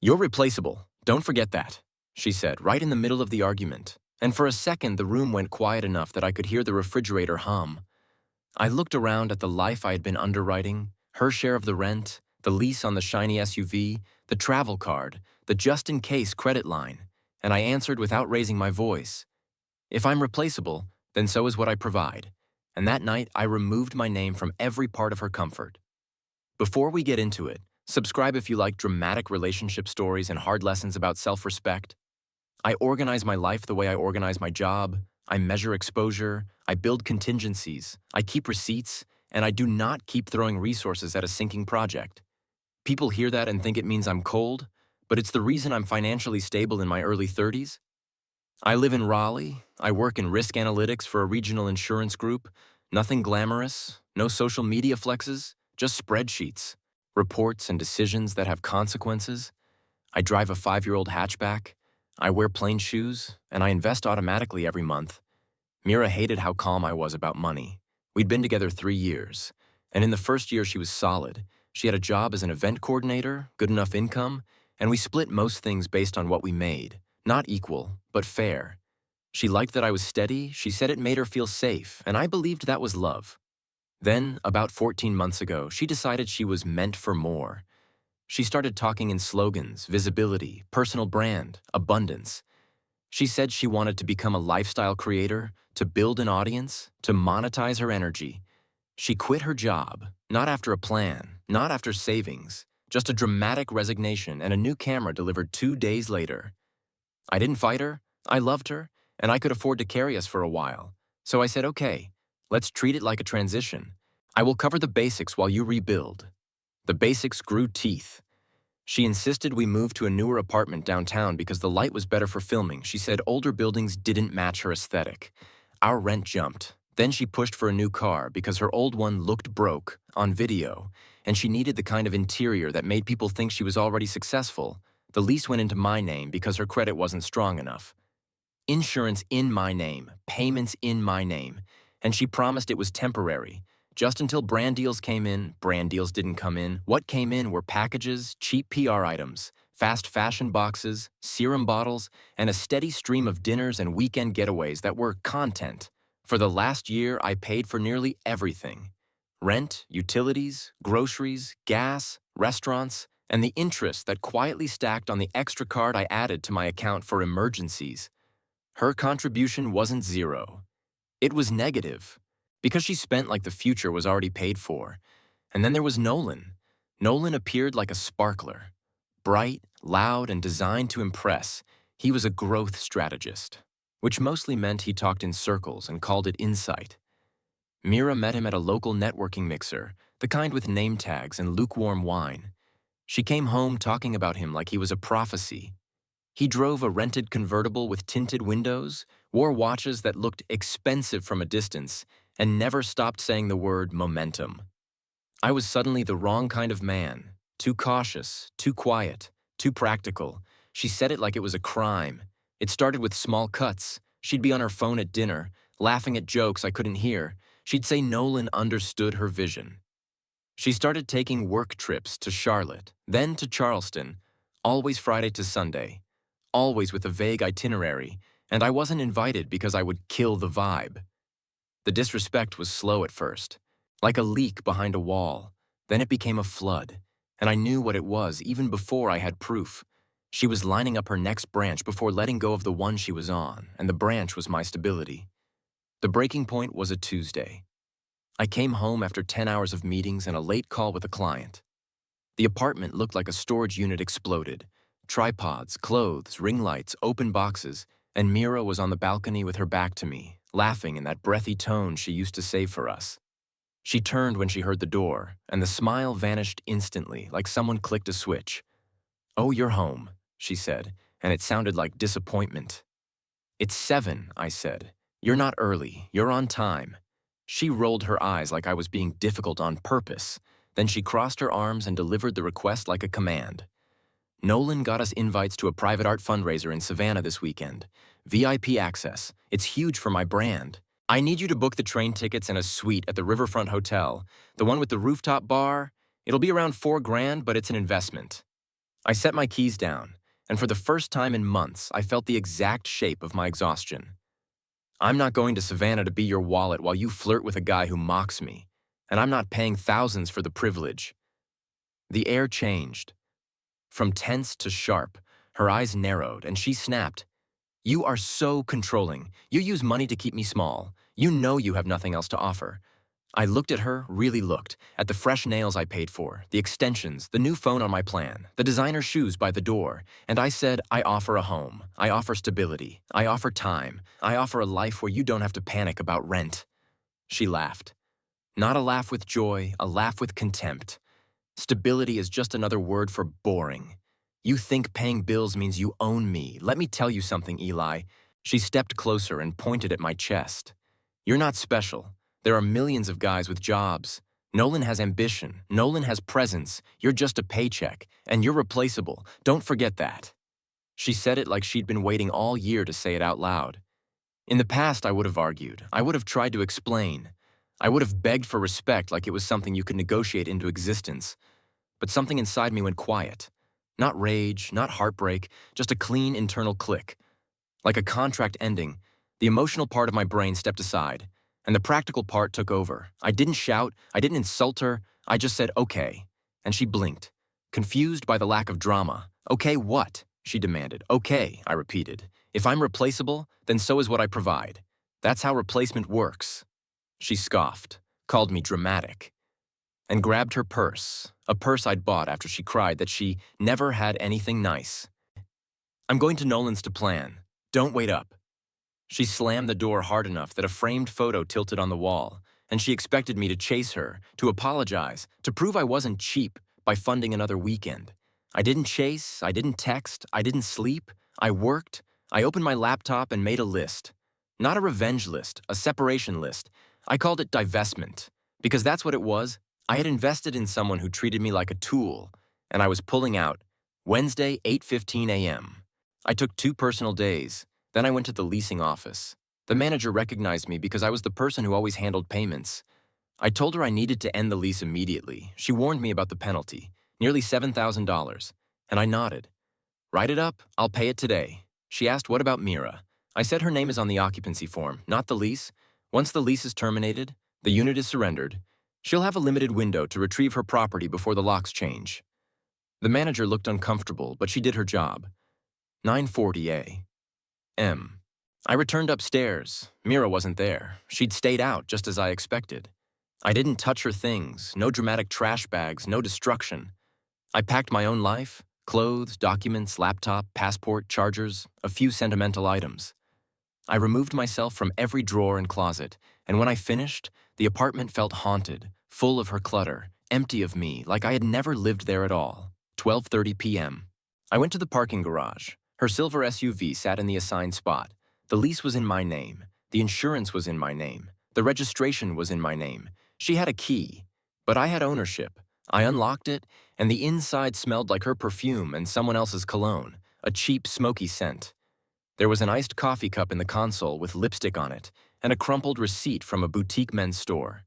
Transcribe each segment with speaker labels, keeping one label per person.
Speaker 1: "You're replaceable. Don't forget that," she said, right in the middle of the argument. And for a second, the room went quiet enough that I could hear the refrigerator hum. I looked around at the life I had been underwriting, her share of the rent, the lease on the shiny SUV, the travel card, the just-in-case credit line, and I answered without raising my voice. If I'm replaceable, then so is what I provide. And that night, I removed my name from every part of her comfort. Before we get into it, subscribe if you like dramatic relationship stories and hard lessons about self-respect. I organize my life the way I organize my job. I measure exposure. I build contingencies. I keep receipts. And I do not keep throwing resources at a sinking project. People hear that and think it means I'm cold, but it's the reason I'm financially stable in my early 30s. I live in Raleigh. I work in risk analytics for a regional insurance group. Nothing glamorous, no social media flexes, just spreadsheets, reports and decisions that have consequences. I drive a 5-year-old hatchback. I wear plain shoes, and I invest automatically every month. Mira hated how calm I was about money. We'd been together 3 years, and in the first year she was solid. She had a job as an event coordinator, good enough income, and we split most things based on what we made. Not equal, but fair. She liked that I was steady. She said it made her feel safe, and I believed that was love. Then, about 14 months ago, she decided she was meant for more. She started talking in slogans, visibility, personal brand, abundance. She said she wanted to become a lifestyle creator, to build an audience, to monetize her energy. She quit her job, not after a plan, not after savings, just a dramatic resignation and a new camera delivered 2 days later. I didn't fight her, I loved her, and I could afford to carry us for a while. So I said, okay, let's treat it like a transition. I will cover the basics while you rebuild. The basics grew teeth. She insisted we move to a newer apartment downtown because the light was better for filming. She said older buildings didn't match her aesthetic. Our rent jumped. Then she pushed for a new car because her old one looked broke on video, and she needed the kind of interior that made people think she was already successful. The lease went into my name because her credit wasn't strong enough. Insurance in my name, payments in my name, and she promised it was temporary. Just until brand deals came in, brand deals didn't come in. What came in were packages, cheap PR items, fast fashion boxes, serum bottles, and a steady stream of dinners and weekend getaways that were content. For the last year, I paid for nearly everything. Rent, utilities, groceries, gas, restaurants, and the interest that quietly stacked on the extra card I added to my account for emergencies. Her contribution wasn't zero. It was negative. Because she spent like the future was already paid for. And then there was Nolan. Nolan appeared like a sparkler. Bright, loud, and designed to impress. He was a growth strategist, which mostly meant he talked in circles and called it insight. Mira met him at a local networking mixer, the kind with name tags and lukewarm wine. She came home talking about him like he was a prophecy. He drove a rented convertible with tinted windows, wore watches that looked expensive from a distance, and never stopped saying the word momentum. I was suddenly the wrong kind of man, too cautious, too quiet, too practical. She said it like it was a crime. It started with small cuts. She'd be on her phone at dinner, laughing at jokes I couldn't hear. She'd say Nolan understood her vision. She started taking work trips to Charlotte, then to Charleston, always Friday to Sunday, always with a vague itinerary, and I wasn't invited because I would kill the vibe. The disrespect was slow at first, like a leak behind a wall. Then it became a flood, and I knew what it was even before I had proof. She was lining up her next branch before letting go of the one she was on, and the branch was my stability. The breaking point was a Tuesday. I came home after 10 hours of meetings and a late call with a client. The apartment looked like a storage unit exploded. Tripods, clothes, ring lights, open boxes, and Mira was on the balcony with her back to me, laughing in that breathy tone she used to save for us. She turned when she heard the door, and the smile vanished instantly, like someone clicked a switch. "Oh, you're home," she said, and it sounded like disappointment. "It's 7, I said. "You're not early, you're on time." She rolled her eyes like I was being difficult on purpose. Then she crossed her arms and delivered the request like a command. "Nolan got us invites to a private art fundraiser in Savannah this weekend. VIP access. It's huge for my brand. I need you to book the train tickets and a suite at the Riverfront Hotel, the one with the rooftop bar. It'll be around $4,000, but it's an investment." I set my keys down, and for the first time in months, I felt the exact shape of my exhaustion. I'm not going to Savannah to be your wallet while you flirt with a guy who mocks me, and I'm not paying thousands for the privilege. The air changed. From tense to sharp, her eyes narrowed, and she snapped. You are so controlling. You use money to keep me small. You know you have nothing else to offer. I looked at her, really looked, at the fresh nails I paid for, the extensions, the new phone on my plan, the designer shoes by the door, and I said, I offer a home. I offer stability. I offer time. I offer a life where you don't have to panic about rent. She laughed. Not a laugh with joy, a laugh with contempt. Stability is just another word for boring. You think paying bills means you own me. Let me tell you something, Eli. She stepped closer and pointed at my chest. You're not special. There are millions of guys with jobs. Nolan has ambition. Nolan has presence. You're just a paycheck, and you're replaceable. Don't forget that. She said it like she'd been waiting all year to say it out loud. In the past, I would have argued. I would have tried to explain. I would have begged for respect like it was something you could negotiate into existence. But something inside me went quiet. Not rage, not heartbreak, just a clean internal click. Like a contract ending, the emotional part of my brain stepped aside, and the practical part took over. I didn't shout, I didn't insult her, I just said, okay. And she blinked, confused by the lack of drama. Okay, what? She demanded. Okay, I repeated. If I'm replaceable, then so is what I provide. That's how replacement works. She scoffed, called me dramatic, and grabbed her purse, a purse I'd bought after she cried that she never had anything nice. I'm going to Nolan's to plan. Don't wait up. She slammed the door hard enough that a framed photo tilted on the wall, and she expected me to chase her, to apologize, to prove I wasn't cheap by funding another weekend. I didn't chase, I didn't text, I didn't sleep. I worked, I opened my laptop and made a list. Not a revenge list, a separation list. I called it divestment, because that's what it was. I had invested in someone who treated me like a tool, and I was pulling out. Wednesday, 8:15 a.m. I took 2 personal days. Then I went to the leasing office. The manager recognized me because I was the person who always handled payments. I told her I needed to end the lease immediately. She warned me about the penalty, nearly $7,000, and I nodded. Write it up, I'll pay it today. She asked, what about Mira? I said her name is on the occupancy form, not the lease. Once the lease is terminated, the unit is surrendered, she'll have a limited window to retrieve her property before the locks change. The manager looked uncomfortable, but she did her job. 9:40 a.m. I returned upstairs. Mira wasn't there. She'd stayed out, just as I expected. I didn't touch her things, no dramatic trash bags, no destruction. I packed my own life, clothes, documents, laptop, passport, chargers, a few sentimental items. I removed myself from every drawer and closet, and when I finished, the apartment felt haunted, full of her clutter, empty of me, like I had never lived there at all. 12:30 p.m. I went to the parking garage. Her silver SUV sat in the assigned spot. The lease was in my name. The insurance was in my name. The registration was in my name. She had a key, but I had ownership. I unlocked it, and the inside smelled like her perfume and someone else's cologne, a cheap, smoky scent. There was an iced coffee cup in the console with lipstick on it, and a crumpled receipt from a boutique men's store.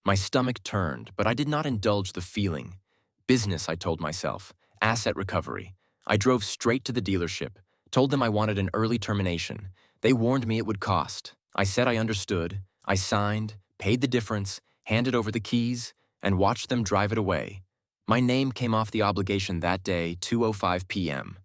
Speaker 1: My stomach turned, but I did not indulge the feeling. Business, I told myself. Asset recovery. I drove straight to the dealership, told them I wanted an early termination. They warned me it would cost. I said I understood. I signed, paid the difference, handed over the keys, and watched them drive it away. My name came off the obligation that day, 2:05 p.m.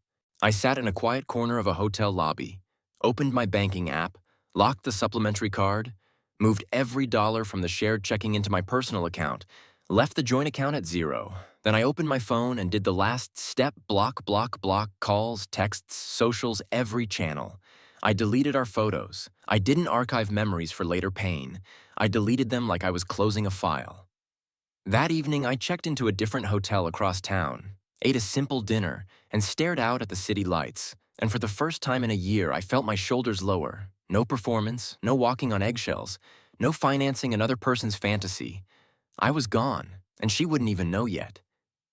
Speaker 1: I sat in a quiet corner of a hotel lobby, opened my banking app, locked the supplementary card, moved every dollar from the shared checking into my personal account, left the joint account at 0. Then I opened my phone and did the last step, block, calls, texts, socials, every channel. I deleted our photos. I didn't archive memories for later pain. I deleted them like I was closing a file. That evening, I checked into a different hotel across town, ate a simple dinner, and stared out at the city lights. And for the first time in a year, I felt my shoulders lower. No performance, no walking on eggshells, no financing another person's fantasy. I was gone, and she wouldn't even know yet.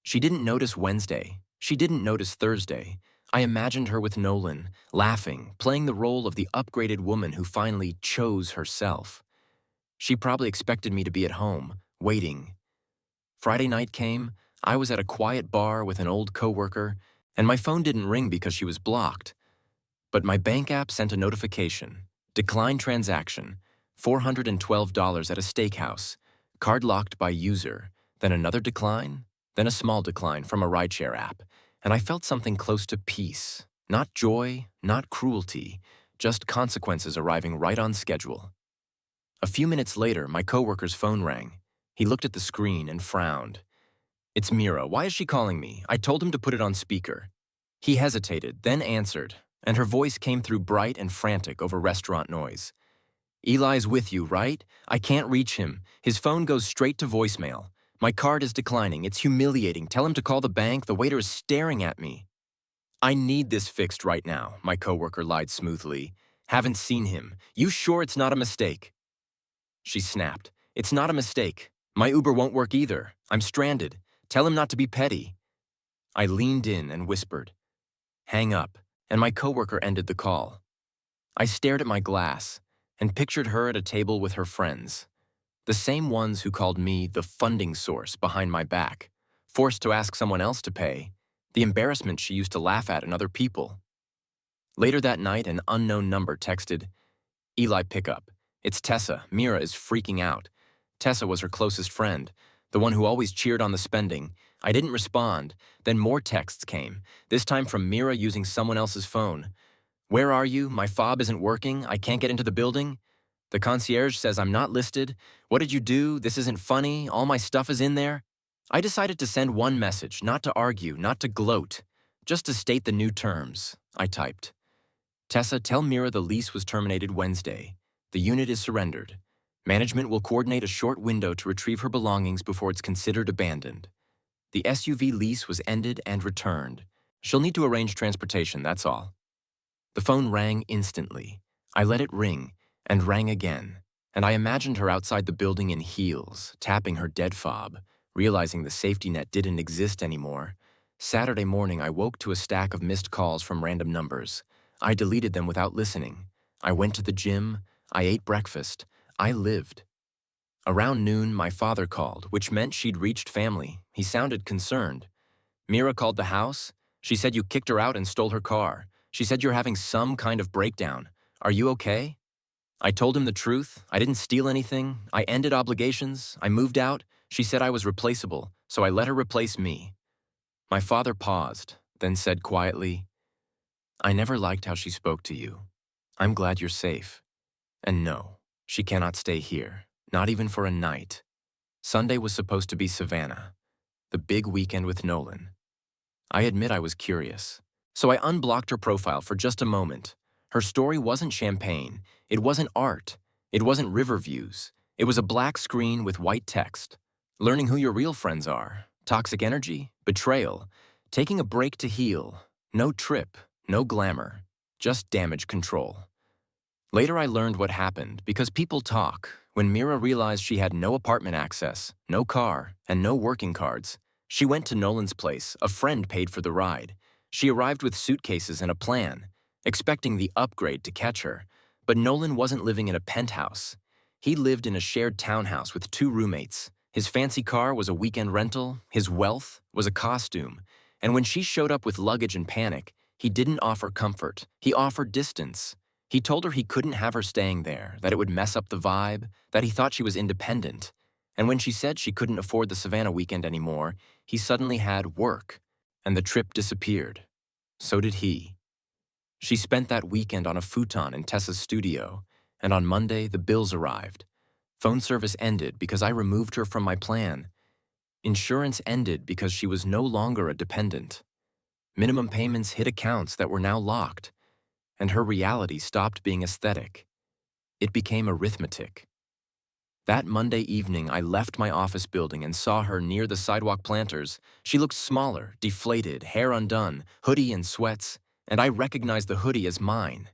Speaker 1: She didn't notice Wednesday. She didn't notice Thursday. I imagined her with Nolan, laughing, playing the role of the upgraded woman who finally chose herself. She probably expected me to be at home, waiting. Friday night came. I was at a quiet bar with an old coworker, and my phone didn't ring because she was blocked. But my bank app sent a notification. Decline transaction. $412 at a steakhouse. Card locked by user. Then another decline. Then a small decline from a rideshare app. And I felt something close to peace. Not joy, not cruelty. Just consequences arriving right on schedule. A few minutes later, my coworker's phone rang. He looked at the screen and frowned. "It's Mira. Why is she calling me? I told him to put it on speaker." He hesitated, then answered, and her voice came through bright and frantic over restaurant noise. "Eli's with you, right? I can't reach him. His phone goes straight to voicemail. My card is declining. It's humiliating. Tell him to call the bank. The waiter is staring at me." "I need this fixed right now," my coworker lied smoothly. "Haven't seen him. You sure it's not a mistake?" She snapped. "It's not a mistake. My Uber won't work either. I'm stranded. Tell him not to be petty." I leaned in and whispered, "Hang up," and my coworker ended the call. I stared at my glass and pictured her at a table with her friends, the same ones who called me the funding source behind my back, forced to ask someone else to pay, the embarrassment she used to laugh at in other people. Later that night, an unknown number texted, "Eli, pick up. It's Tessa. Mira is freaking out." Tessa was her closest friend, the one who always cheered on the spending. I didn't respond. Then more texts came, this time from Mira using someone else's phone. "Where are you? My fob isn't working. I can't get into the building. The concierge says I'm not listed. What did you do? This isn't funny. All my stuff is in there." I decided to send one message, not to argue, not to gloat, just to state the new terms. I typed, "Tessa, tell Mira the lease was terminated Wednesday. The unit is surrendered. Management will coordinate a short window to retrieve her belongings before it's considered abandoned. The SUV lease was ended and returned. She'll need to arrange transportation, that's all." The phone rang instantly. I let it ring, and rang again, and I imagined her outside the building in heels, tapping her dead fob, realizing the safety net didn't exist anymore. Saturday morning, I woke to a stack of missed calls from random numbers. I deleted them without listening. I went to the gym. I ate breakfast. I lived. Around noon, my father called, which meant she'd reached family. He sounded concerned. "Mira called the house. She said you kicked her out and stole her car. She said you're having some kind of breakdown. Are you okay?" I told him the truth. I didn't steal anything. I ended obligations. I moved out. She said I was replaceable, so I let her replace me. My father paused, then said quietly, "I never liked how she spoke to you. I'm glad you're safe. And no, she cannot stay here, not even for a night." Sunday was supposed to be Savannah, the big weekend with Nolan. I admit I was curious, so I unblocked her profile for just a moment. Her story wasn't champagne. It wasn't art. It wasn't river views. It was a black screen with white text. Learning who your real friends are. Toxic energy. Betrayal. Taking a break to heal. No trip. No glamour. Just damage control. Later I learned what happened because people talk. When Mira realized she had no apartment access, no car, and no working cards, she went to Nolan's place. A friend paid for the ride. She arrived with suitcases and a plan, expecting the upgrade to catch her. But Nolan wasn't living in a penthouse. He lived in a shared townhouse with 2 roommates. His fancy car was a weekend rental. His wealth was a costume. And when she showed up with luggage and panic, he didn't offer comfort. He offered distance. He told her he couldn't have her staying there, that it would mess up the vibe, that he thought she was independent. And when she said she couldn't afford the Savannah weekend anymore, he suddenly had work, and the trip disappeared. So did he. She spent that weekend on a futon in Tessa's studio, and on Monday the bills arrived. Phone service ended because I removed her from my plan. Insurance ended because she was no longer a dependent. Minimum payments hit accounts that were now locked, and her reality stopped being aesthetic. It became arithmetic. That Monday evening, I left my office building and saw her near the sidewalk planters. She looked smaller, deflated, hair undone, hoodie and sweats, and I recognized the hoodie as mine.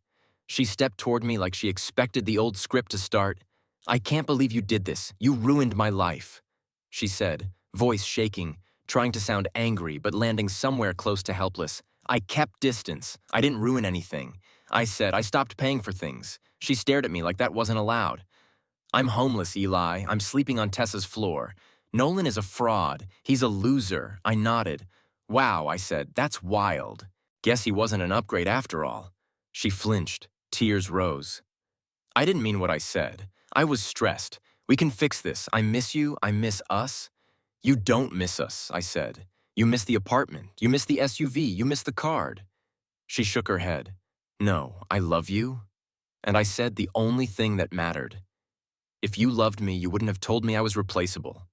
Speaker 1: She stepped toward me like she expected the old script to start. "I can't believe you did this. You ruined my life," she said, voice shaking, trying to sound angry but landing somewhere close to helpless. I kept distance. I didn't ruin anything. I said I stopped paying for things. She stared at me like that wasn't allowed. "I'm homeless, Eli. I'm sleeping on Tessa's floor. Nolan is a fraud. He's a loser. I nodded. Wow, I said, that's wild. Guess he wasn't an upgrade after all. She flinched. Tears rose. I didn't mean what I said. I was stressed. We can fix this. I miss you. I miss us. You don't miss us, I said. You miss the apartment. You miss the SUV. You miss the card. She shook her head. No, I love you. And I said the only thing that mattered. If you loved me, you wouldn't have told me I was replaceable.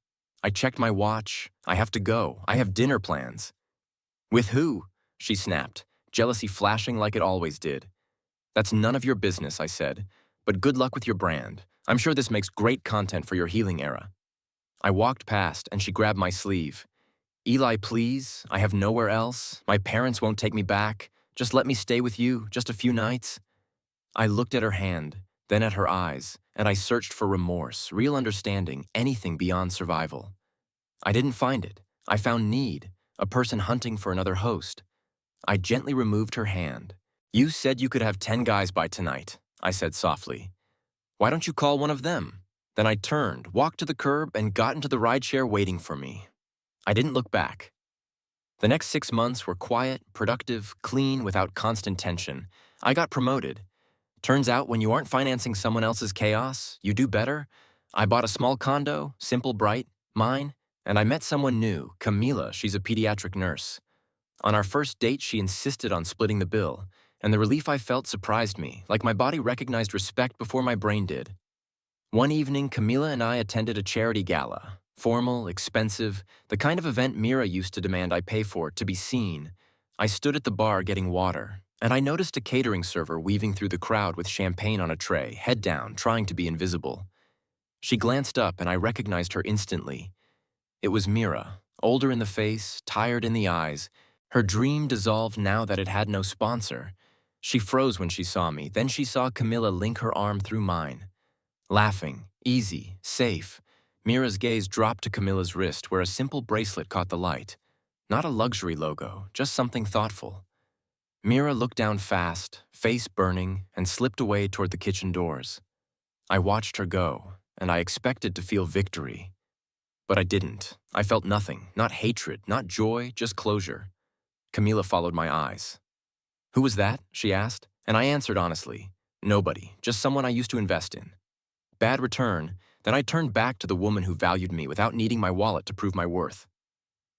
Speaker 1: I checked my watch. I have to go. I have dinner plans. With who? She snapped, jealousy flashing like it always did. That's none of your business, I said. But good luck with your brand. I'm sure this makes great content for your healing era. I walked past and she grabbed my sleeve. Eli, please. I have nowhere else. My parents won't take me back. Just let me stay with you, just a few nights. I looked at her hand, then at her eyes, and I searched for remorse, real understanding, anything beyond survival. I didn't find it. I found need, a person hunting for another host. I gently removed her hand. You said you could have 10 guys by tonight, I said softly. Why don't you call one of them? Then I turned, walked to the curb, and got into the rideshare waiting for me. I didn't look back. The next 6 months were quiet, productive, clean, without constant tension. I got promoted. Turns out when you aren't financing someone else's chaos, you do better. I bought a small condo, simple, bright, mine, and I met someone new, Camila. She's a pediatric nurse. On our first date, she insisted on splitting the bill, and the relief I felt surprised me, like my body recognized respect before my brain did. One evening, Camila and I attended a charity gala. Formal, expensive, the kind of event Mira used to demand I pay for to be seen. I stood at the bar getting water, and I noticed a catering server weaving through the crowd with champagne on a tray, head down, trying to be invisible. She glanced up, and I recognized her instantly. It was Mira, older in the face, tired in the eyes. Her dream dissolved now that it had no sponsor. She froze when she saw me, then she saw Camilla link her arm through mine. Laughing, easy, safe, Mira's gaze dropped to Camilla's wrist where a simple bracelet caught the light. Not a luxury logo, just something thoughtful. Mira looked down fast, face burning, and slipped away toward the kitchen doors. I watched her go, and I expected to feel victory. But I didn't. I felt nothing, not hatred, not joy, just closure. Camilla followed my eyes. Who was that? She asked, and I answered honestly. Nobody, just someone I used to invest in. Bad return, then I turned back to the woman who valued me without needing my wallet to prove my worth.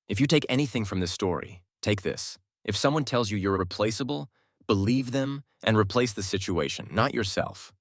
Speaker 1: If you take anything from this story, take this. If someone tells you you're replaceable, believe them and replace the situation, not yourself.